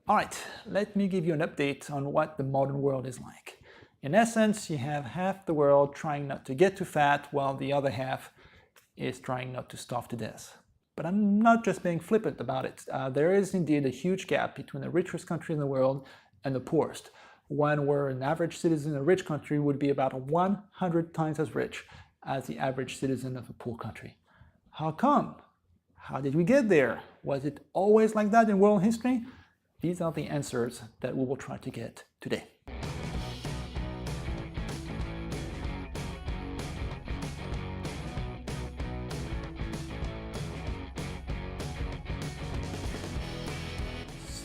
All right, let me give you an update on what the modern world is like. In essence, you have half the world trying not to get too fat, while the other half is trying not to starve to death. But I'm not just being flippant about it. There is indeed a huge gap between the richest country in the world and the poorest, one where an average citizen in a rich country would be about 100 times as rich as the average citizen of a poor country. How come? How did we get there? Was it always like that in world history? These are the answers that we will try to get today.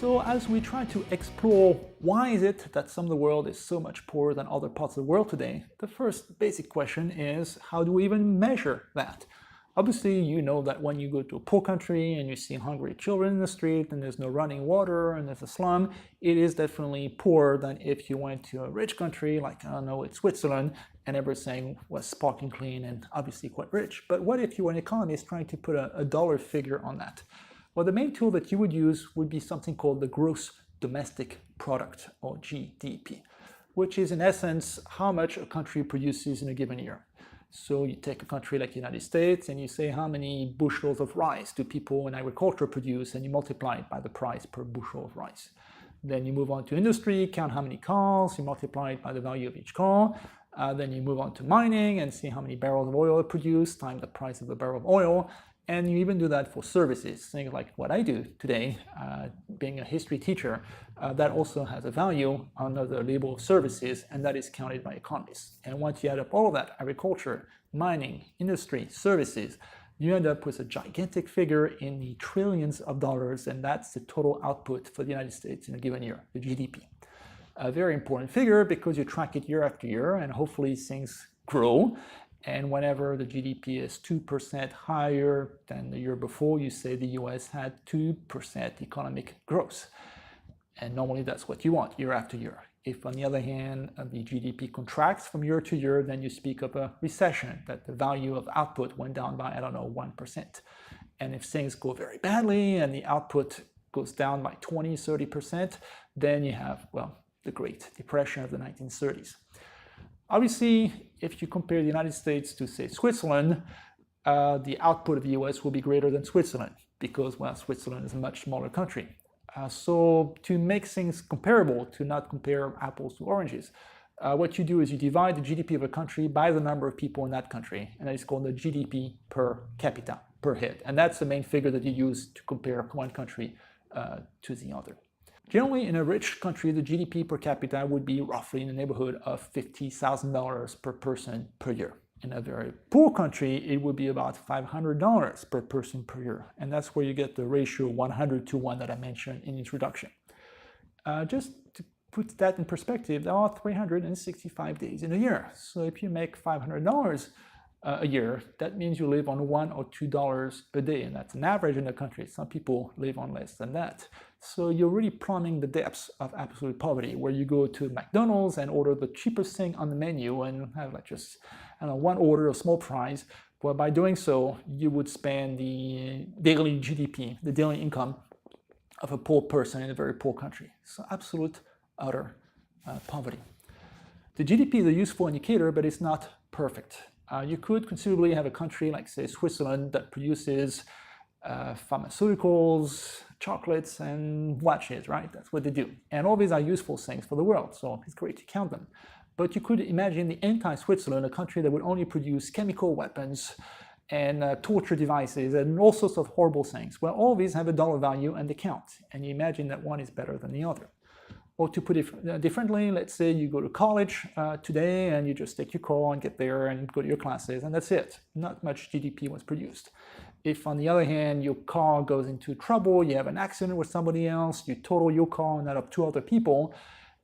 So as we try to explore why is it that some of the world is so much poorer than other parts of the world today, the first basic question is, how do we even measure that? Obviously, you know that when you go to a poor country and you see hungry children in the street and there's no running water and there's a slum, it is definitely poorer than if you went to a rich country like, I don't know, it's Switzerland, and everything was sparkling clean and obviously quite rich. But what if you were an economist trying to put a dollar figure on that? Well, the main tool that you would use would be something called the gross domestic product, or GDP, which is in essence how much a country produces in a given year. So you take a country like the United States and you say how many bushels of rice do people in agriculture produce, and you multiply it by the price per bushel of rice. Then you move on to industry, count how many cars, you multiply it by the value of each car. Then you move on to mining and see how many barrels of oil are produced times the price of a barrel of oil. And you even do that for services, things like what I do today, being a history teacher. That also has a value under the label of services, and that is counted by economists. And once you add up all of that, agriculture, mining, industry, services, you end up with a gigantic figure in the trillions of dollars, and that's the total output for the United States in a given year, the GDP. A very important figure because you track it year after year, and hopefully things grow. And whenever the GDP is 2% higher than the year before, you say the US had 2% economic growth. And normally that's what you want year after year. If on the other hand, the GDP contracts from year to year, then you speak of a recession, that the value of output went down by, I don't know, 1%. And if things go very badly and the output goes down by 20, 30%, then you have, well, the Great Depression of the 1930s. Obviously, if you compare the United States to, say, Switzerland, the output of the US will be greater than Switzerland because, well, Switzerland is a much smaller country. So to make things comparable, to not compare apples to oranges, what you do is you divide the GDP of a country by the number of people in that country, and that is called the GDP per capita, per head. And that's the main figure that you use to compare one country to the other. Generally, in a rich country, the GDP per capita would be roughly in the neighborhood of $50,000 per person per year. In a very poor country, it would be about $500 per person per year. And that's where you get the ratio 100 to 1 that I mentioned in the introduction. Just to put that in perspective, there are 365 days in a year. So if you make $500 a year, that means you live on $1 or $2 a day, and that's an average in the country. Some people live on less than that. So you're really plumbing the depths of absolute poverty, where you go to McDonald's and order the cheapest thing on the menu and have like just, I don't know, one order of small fries. Well, by doing so, you would spend the daily GDP, the daily income of a poor person in a very poor country. So absolute, utter poverty. The GDP is a useful indicator, but it's not perfect. You could conceivably have a country like, say, Switzerland that produces pharmaceuticals, chocolates, and watches, right? That's what they do. And all these are useful things for the world, so it's great to count them. But you could imagine the anti-Switzerland, a country that would only produce chemical weapons and torture devices and all sorts of horrible things. Well, all these have a dollar value and they count. And you imagine that one is better than the other. Or to put it differently, let's say you go to college today and you just take your car and get there and go to your classes, and that's it. Not much GDP was produced. If, on the other hand, your car goes into trouble, you have an accident with somebody else, you total your car and that of 2 other people,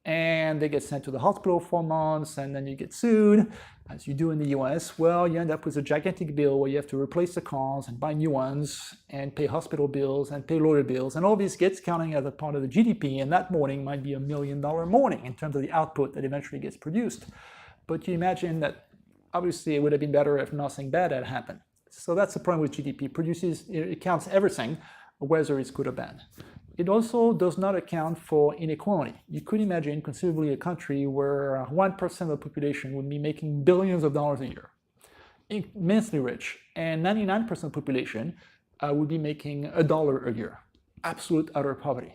and they get sent to the hospital for months, and then you get sued, as you do in the US, well, you end up with a gigantic bill where you have to replace the cars and buy new ones and pay hospital bills and pay lawyer bills, and all this gets counting as a part of the GDP, and that morning might be $1 million morning in terms of the output that eventually gets produced. But you imagine that obviously it would have been better if nothing bad had happened. So that's the problem with GDP. It counts everything, whether it's good or bad. It also does not account for inequality. You could imagine conceivably a country where 1% of the population would be making billions of dollars a year, immensely rich, and 99% of the population would be making $1 a year, absolute utter poverty.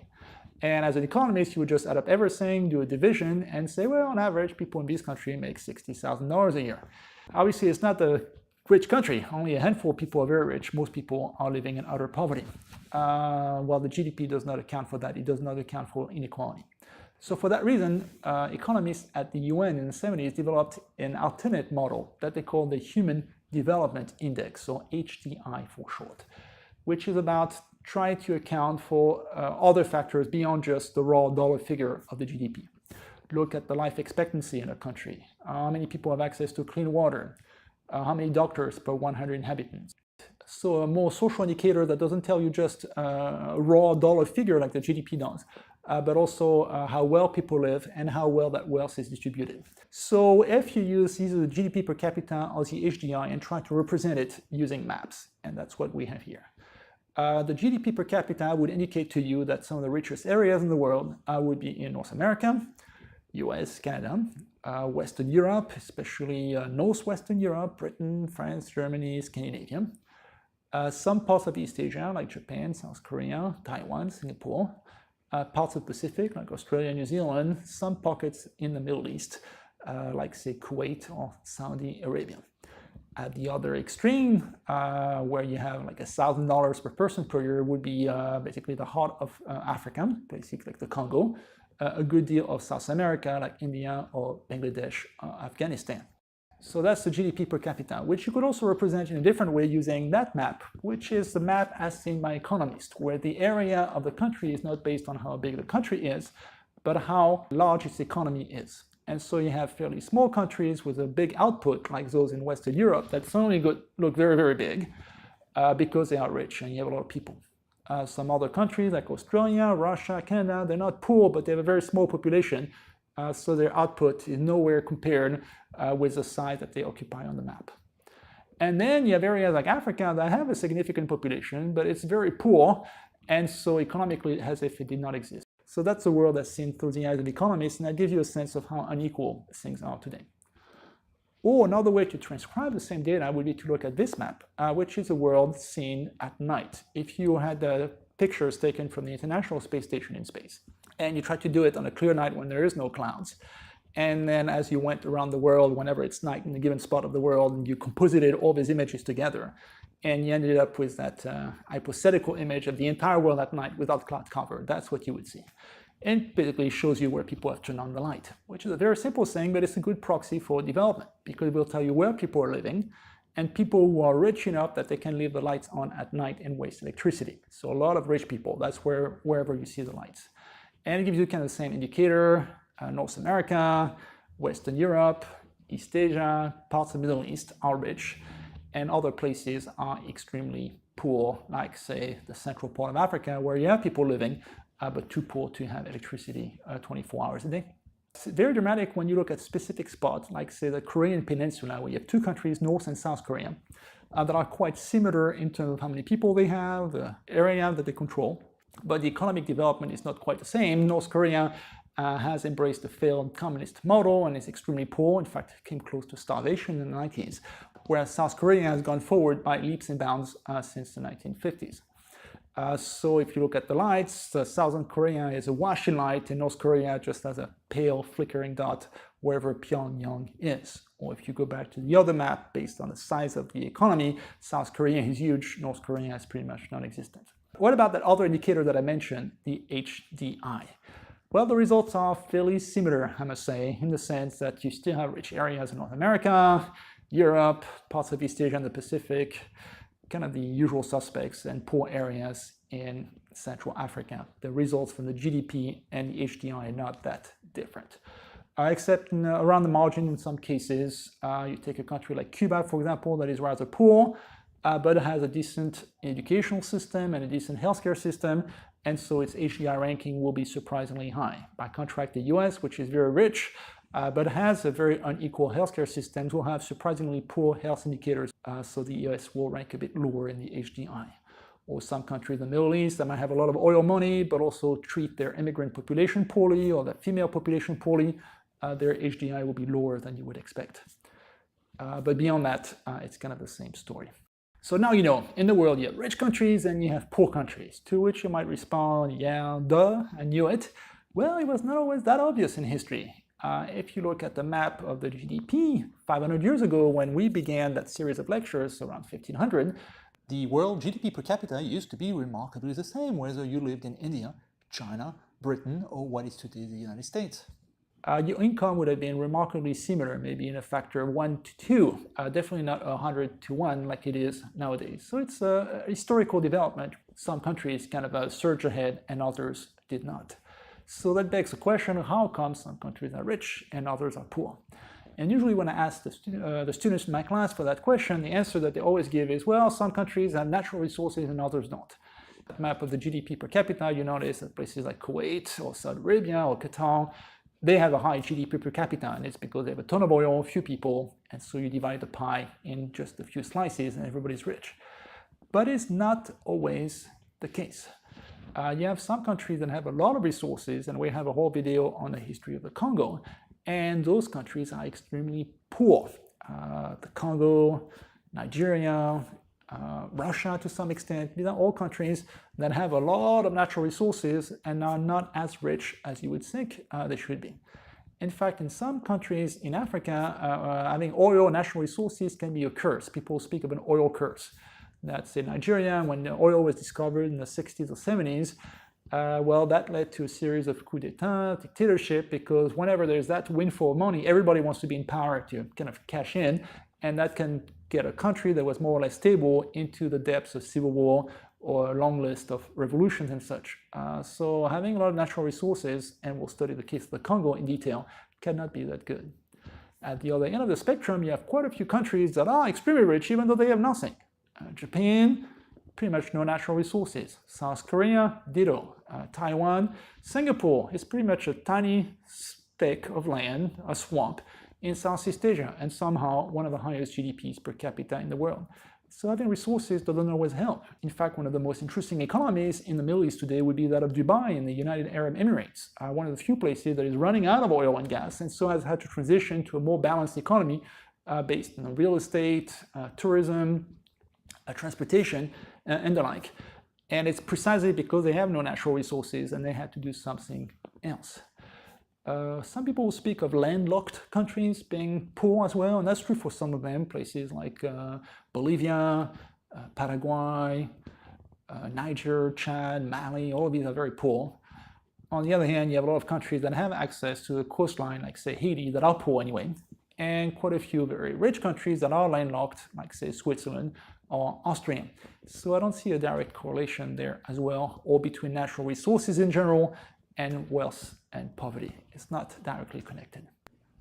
And as an economist, you would just add up everything, do a division, and say, well, on average, people in this country make $60,000 a year. Obviously, it's not a rich country. Only a handful of people are very rich. Most people are living in utter poverty. While the GDP does not account for that, it does not account for inequality. So for that reason, economists at the UN in the 70s developed an alternate model that they call the Human Development Index, or HDI for short, which is about trying to account for other factors beyond just the raw dollar figure of the GDP. Look at the life expectancy in a country, how many people have access to clean water, how many doctors per 100 inhabitants. So a more social indicator that doesn't tell you just a raw dollar figure like the GDP does, but also how well people live and how well that wealth is distributed. So if you use either the GDP per capita or the HDI and try to represent it using maps, and that's what we have here. The GDP per capita would indicate to you that some of the richest areas in the world would be in North America, US, Canada, Western Europe, especially Northwestern Europe, Britain, France, Germany, Scandinavia, some parts of East Asia like Japan, South Korea, Taiwan, Singapore, parts of Pacific like Australia, New Zealand, some pockets in the Middle East like say Kuwait or Saudi Arabia. At the other extreme, where you have like $1,000 per person per year, would be basically the heart of Africa, basically like the Congo, a good deal of South America like India or Bangladesh, Afghanistan. So that's the GDP per capita, which you could also represent in a different way using that map, which is the map as seen by economists, where the area of the country is not based on how big the country is, but how large its economy is. And so you have fairly small countries with a big output, like those in Western Europe, that suddenly look very, very big because they are rich and you have a lot of people. Some other countries like Australia, Russia, Canada, they're not poor, but they have a very small population, so their output is nowhere compared with the size that they occupy on the map. And then you have areas like Africa that have a significant population, but it's very poor, and so economically as if it did not exist. So that's the world that's seen through the eyes of economists, and that gives you a sense of how unequal things are today. Or another way to transcribe the same data would be to look at this map, which is a world seen at night. If you had pictures taken from the International Space Station in space, and you try to do it on a clear night when there is no clouds, and then as you went around the world, whenever it's night in a given spot of the world, and you composited all these images together, and you ended up with that hypothetical image of the entire world at night without cloud cover, that's what you would see. And basically shows you where people have turned on the light, which is a very simple thing, but it's a good proxy for development, because it will tell you where people are living, and people who are rich enough that they can leave the lights on at night and waste electricity. So a lot of rich people, that's wherever you see the lights. And it gives you kind of the same indicator, North America, Western Europe, East Asia, parts of the Middle East are rich, and other places are extremely poor, like say the central part of Africa, where you have people living, but too poor to have electricity 24 hours a day. It's very dramatic when you look at specific spots, like say the Korean Peninsula, where you have two countries, North and South Korea, that are quite similar in terms of how many people they have, the area that they control, but the economic development is not quite the same. North Korea has embraced the failed communist model and is extremely poor, in fact came close to starvation in the 90s, whereas South Korea has gone forward by leaps and bounds since the 1950s. So if you look at the lights, Southern Korea is a washing light and North Korea just has a pale flickering dot wherever Pyongyang is. Or if you go back to the other map based on the size of the economy, South Korea is huge, North Korea is pretty much non-existent. What about that other indicator that I mentioned, the HDI? Well, the results are fairly similar, I must say, in the sense that you still have rich areas in North America, Europe, parts of East Asia and the Pacific, kind of the usual suspects, and poor areas in Central Africa. The results from the GDP and the HDI are not that different. Except around the margin in some cases. You take a country like Cuba, for example, that is rather poor, but it has a decent educational system and a decent healthcare system, and so its HDI ranking will be surprisingly high. By contrast, the US, which is very rich, but has a very unequal healthcare system, will have surprisingly poor health indicators, so the US will rank a bit lower in the HDI. or some countries in the Middle East that might have a lot of oil money, but also treat their immigrant population poorly or their female population poorly, their HDI will be lower than you would expect. But beyond that, it's kind of the same story. So now you know, in the world you have rich countries and you have poor countries, to which you might respond, yeah, duh, I knew it. Well, it was not always that obvious in history. If you look at the map of the GDP 500 years ago when we began that series of lectures around 1500, the world GDP per capita used to be remarkably the same whether you lived in India, China, Britain, or what is today the United States. Your income would have been remarkably similar, maybe in a factor of 1 to 2, definitely not 100 to 1 like it is nowadays. So it's a historical development. Some countries kind of surged ahead and others did not. So that begs the question, how come some countries are rich and others are poor? And usually when I ask the students in my class for that question, the answer that they always give is, well, some countries have natural resources and others don't. That map of the GDP per capita, you notice that places like Kuwait or Saudi Arabia or Qatar, they have a high GDP per capita, and it's because they have a ton of oil, few people, and so you divide the pie in just a few slices and everybody's rich. But it's not always the case. You have some countries that have a lot of resources, and we have a whole video on the history of the Congo, and those countries are extremely poor. The Congo, Nigeria, Russia to some extent, these are all countries that have a lot of natural resources and are not as rich as you would think they should be. In fact, in some countries in Africa, having oil and natural resources can be a curse. People speak of an oil curse. That's in Nigeria, when the oil was discovered in the 60s or 70s, well, that led to a series of coups d'etat, dictatorship, because whenever there's that windfall of money, everybody wants to be in power to kind of cash in, and that can get a country that was more or less stable into the depths of civil war or a long list of revolutions and such. So having a lot of natural resources, and we'll study the case of the Congo in detail, cannot be that good. At the other end of the spectrum, you have quite a few countries that are extremely rich even though they have nothing. Japan, pretty much no natural resources. South Korea, ditto. Taiwan, Singapore is pretty much a tiny speck of land, a swamp, in Southeast Asia, and somehow one of the highest GDPs per capita in the world. So having resources doesn't always help. In fact, one of the most interesting economies in the Middle East today would be that of Dubai in the United Arab Emirates, one of the few places that is running out of oil and gas, and so has had to transition to a more balanced economy based on real estate, tourism, transportation, and the like. And it's precisely because they have no natural resources and they had to do something else. Some people will speak of landlocked countries being poor as well, and that's true for some of them, places like Bolivia, Paraguay, Niger, Chad, Mali, all of these are very poor. On the other hand, you have a lot of countries that have access to the coastline, like say Haiti, that are poor anyway, and quite a few very rich countries that are landlocked, like say Switzerland or Austria. So I don't see a direct correlation there as well, or between natural resources in general and wealth and poverty. It's not directly connected.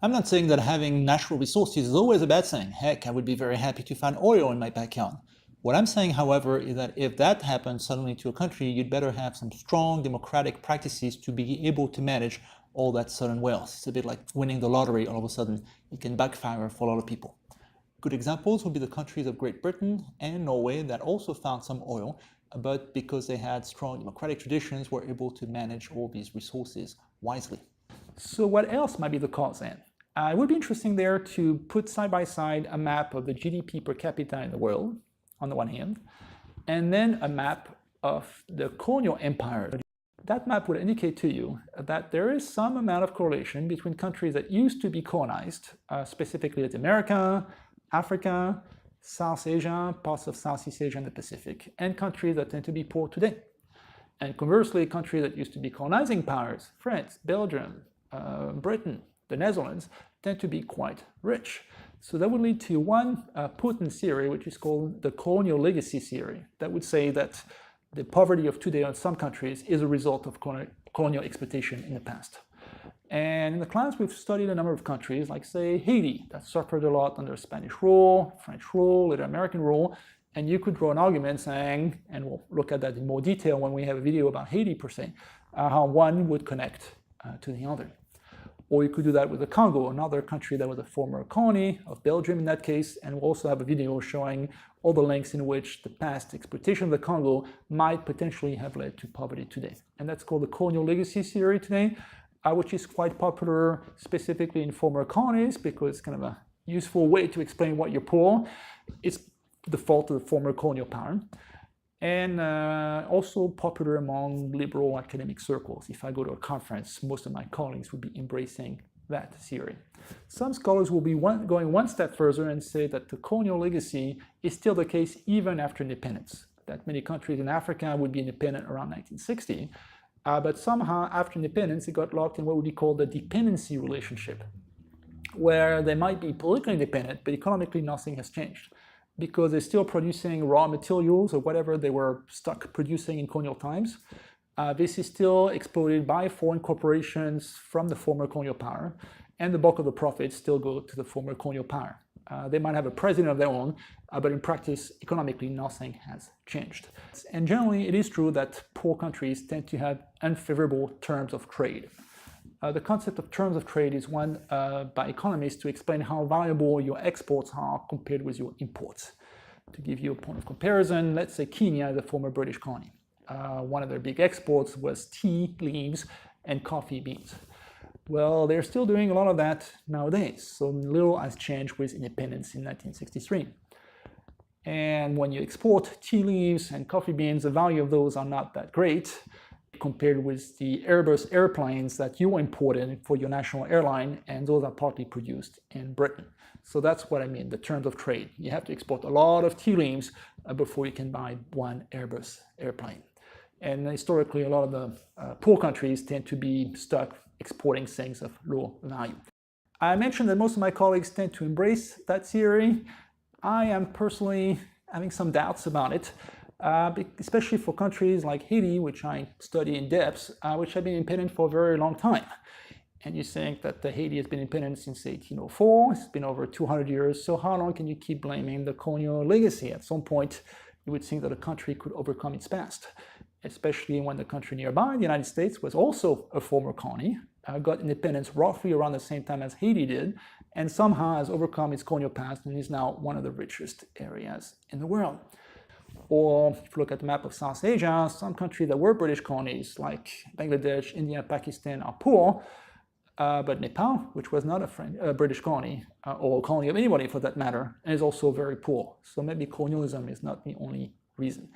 I'm not saying that having natural resources is always a bad thing. Heck, I would be very happy to find oil in my backyard. What I'm saying, however, is that if that happens suddenly to a country, you'd better have some strong democratic practices to be able to manage all that sudden wealth. It's a bit like winning the lottery. All of a sudden, it can backfire for a lot of people. Good examples would be the countries of Great Britain and Norway that also found some oil, but because they had strong democratic traditions, were able to manage all these resources wisely. So what else might be the cause then? It would be interesting there to put side by side a map of the GDP per capita in the world, on the one hand, and then a map of the colonial empire. That map would indicate to you that there is some amount of correlation between countries that used to be colonized, specifically Latin America, Africa, South Asia, parts of Southeast Asia and the Pacific, and countries that tend to be poor today. And conversely, countries that used to be colonizing powers, France, Belgium, Britain, the Netherlands, tend to be quite rich. So that would lead to one potent theory, which is called the colonial legacy theory, that would say that the poverty of today in some countries is a result of colonial exploitation in the past. And in the class, we've studied a number of countries, like say Haiti, that suffered a lot under Spanish rule, French rule, later American rule, and you could draw an argument saying, and we'll look at that in more detail when we have a video about Haiti per se, how one would connect to the other. Or you could do that with the Congo, another country that was a former colony of Belgium in that case, and we'll also have a video showing all the links in which the past exploitation of the Congo might potentially have led to poverty today. And that's called the colonial legacy theory today, which is quite popular specifically in former colonies because it's kind of a useful way to explain why you're poor. It's the fault of the former colonial power. And also popular among liberal academic circles. If I go to a conference, most of my colleagues would be embracing that theory. Some scholars will be going one step further and say that the colonial legacy is still the case even after independence, that many countries in Africa would be independent around 1960, but somehow after independence it got locked in what would be called the dependency relationship, where they might be politically independent, but economically nothing has changed, because they're still producing raw materials or whatever they were stuck producing in colonial times. This is still exploited by foreign corporations from the former colonial power, and the bulk of the profits still go to the former colonial power. They might have a president of their own, but in practice, economically, nothing has changed. And generally, it is true that poor countries tend to have unfavorable terms of trade. The concept of terms of trade is one by economists to explain how valuable your exports are compared with your imports. To give you a point of comparison, let's say Kenya is a former British colony. One of their big exports was tea leaves and coffee beans. Well, they're still doing a lot of that nowadays, so little has changed with independence in 1963. And when you export tea leaves and coffee beans, the value of those are not that great compared with the Airbus airplanes that you imported for your national airline, and those are partly produced in Britain. So that's what I mean, the terms of trade. You have to export a lot of tea leaves before you can buy one Airbus airplane. And historically, a lot of the poor countries tend to be stuck exporting things of low value. I mentioned that most of my colleagues tend to embrace that theory. I am personally having some doubts about it. Especially for countries like Haiti, which I study in depth, which have been independent for a very long time. And you think that Haiti has been independent since 1804, it's been over 200 years, so how long can you keep blaming the colonial legacy? At some point, you would think that a country could overcome its past, especially when the country nearby, the United States, was also a former colony, got independence roughly around the same time as Haiti did, and somehow has overcome its colonial past and is now one of the richest areas in the world. Or if you look at the map of South Asia, some countries that were British colonies like Bangladesh, India, Pakistan are poor, but Nepal, which was not a British colony, or a colony of anybody for that matter, is also very poor. So maybe colonialism is not the only reason.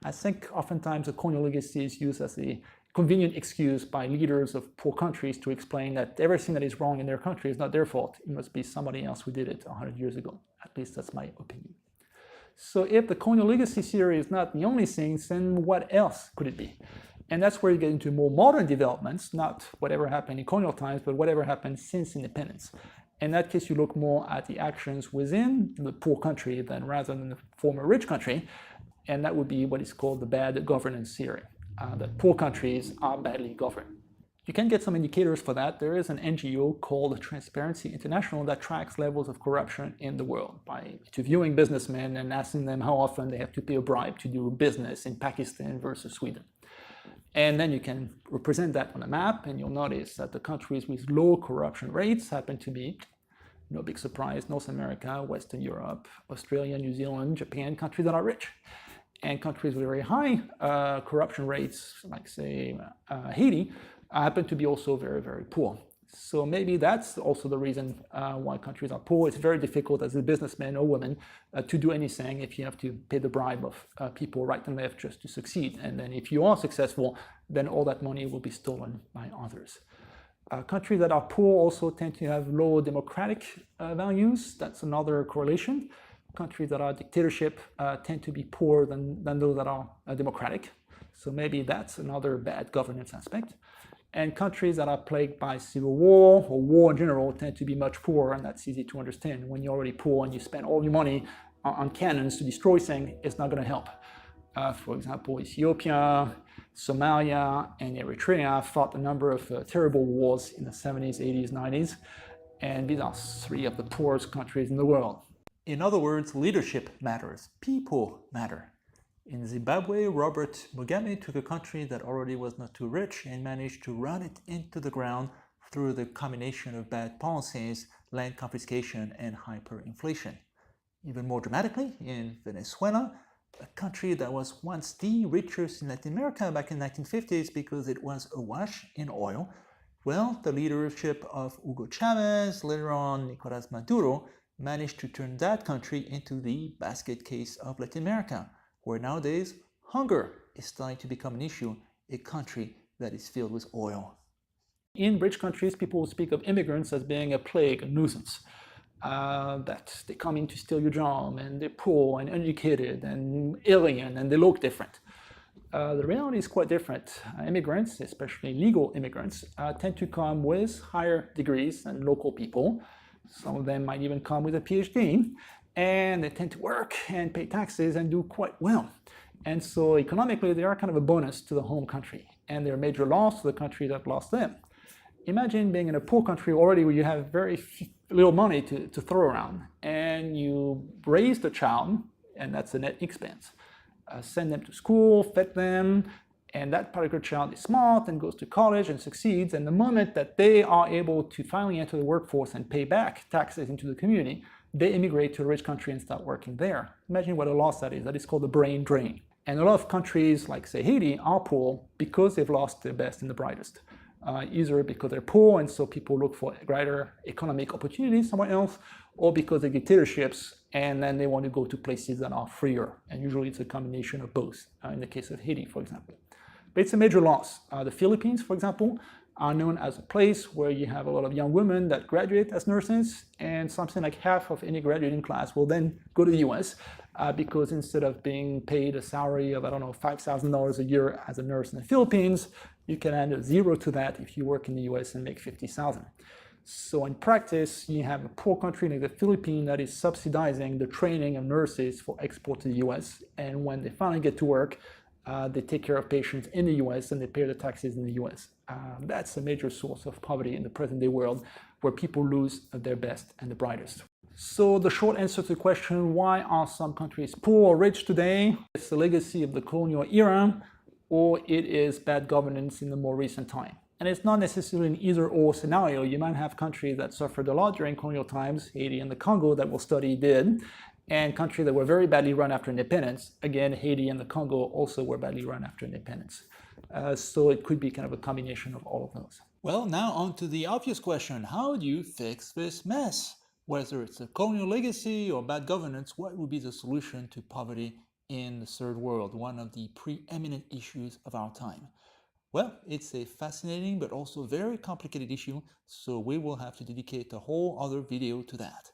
I think oftentimes the colonial legacy is used as a convenient excuse by leaders of poor countries to explain that everything that is wrong in their country is not their fault. It must be somebody else who did it 100 years ago. At least that's my opinion. So if the colonial legacy theory is not the only thing, then what else could it be? And that's where you get into more modern developments, not whatever happened in colonial times, but whatever happened since independence. In that case, you look more at the actions within the poor country than rather than the former rich country, and that would be what is called the bad governance theory, that poor countries are badly governed. You can get some indicators for that. There is an NGO called Transparency International that tracks levels of corruption in the world by interviewing businessmen and asking them how often they have to pay a bribe to do business in Pakistan versus Sweden. And then you can represent that on a map, and you'll notice that the countries with low corruption rates happen to be, no big surprise, North America, Western Europe, Australia, New Zealand, Japan, countries that are rich. And countries with very high corruption rates, like say Haiti, happen to be also very, very poor. So maybe that's also the reason why countries are poor. It's very difficult as a businessman or woman to do anything if you have to pay the bribe of people right and left just to succeed. And then if you are successful, then all that money will be stolen by others. Countries that are poor also tend to have low democratic values. That's another correlation. Countries that are dictatorship tend to be poorer than those that are democratic. So maybe that's another bad governance aspect. And countries that are plagued by civil war or war in general tend to be much poorer, and that's easy to understand. When you're already poor and you spend all your money on cannons to destroy things, it's not going to help. For example, Ethiopia, Somalia, and Eritrea fought a number of terrible wars in the 70s, 80s, 90s, and these are three of the poorest countries in the world. In other words, leadership matters. People matter. In Zimbabwe, Robert Mugabe took a country that already was not too rich and managed to run it into the ground through the combination of bad policies, land confiscation, and hyperinflation. Even more dramatically, in Venezuela, a country that was once the richest in Latin America back in the 1950s because it was awash in oil, well, the leadership of Hugo Chavez, later on Nicolás Maduro, managed to turn that country into the basket case of Latin America, where nowadays hunger is starting to become an issue, a country that is filled with oil. In rich countries, people will speak of immigrants as being a plague, a nuisance. That they come in to steal your job, and they're poor and uneducated and alien, and they look different. The reality is quite different. Immigrants, especially legal immigrants, tend to come with higher degrees than local people. Some of them might even come with a PhD, and they tend to work and pay taxes and do quite well. And so economically, they are kind of a bonus to the home country, and they're a major loss to the country that lost them. Imagine being in a poor country already where you have very little money to throw around, and you raise the child, and that's a net expense. Send them to school, fed them, and that particular child is smart and goes to college and succeeds, and the moment that they are able to finally enter the workforce and pay back taxes into the community, they immigrate to a rich country and start working there. Imagine what a loss that is. That is called the brain drain. And a lot of countries, like say Haiti, are poor because they've lost their best and the brightest. Either because they're poor and so people look for greater economic opportunities somewhere else, or because they're dictatorships and then they want to go to places that are freer. And usually it's a combination of both, in the case of Haiti, for example. But it's a major loss. The Philippines, for example, are known as a place where you have a lot of young women that graduate as nurses, and something like half of any graduating class will then go to the US because instead of being paid a salary of, I don't know, $5,000 a year as a nurse in the Philippines, you can add a zero to that if you work in the US and make $50,000. So in practice, you have a poor country like the Philippines that is subsidizing the training of nurses for export to the US, and when they finally get to work, they take care of patients in the US and they pay the taxes in the US. That's a major source of poverty in the present day world, where people lose their best and the brightest. So the short answer to the question, why are some countries poor or rich today? It's the legacy of the colonial era, or it is bad governance in the more recent time. And it's not necessarily an either-or scenario. You might have countries that suffered a lot during colonial times, Haiti and the Congo that we'll study did, and countries that were very badly run after independence. Again, Haiti and the Congo also were badly run after independence. So it could be kind of a combination of all of those. Well, now on to the obvious question. How do you fix this mess? Whether it's a colonial legacy or bad governance, what would be the solution to poverty in the third world, one of the preeminent issues of our time? Well, it's a fascinating but also very complicated issue, so we will have to dedicate a whole other video to that.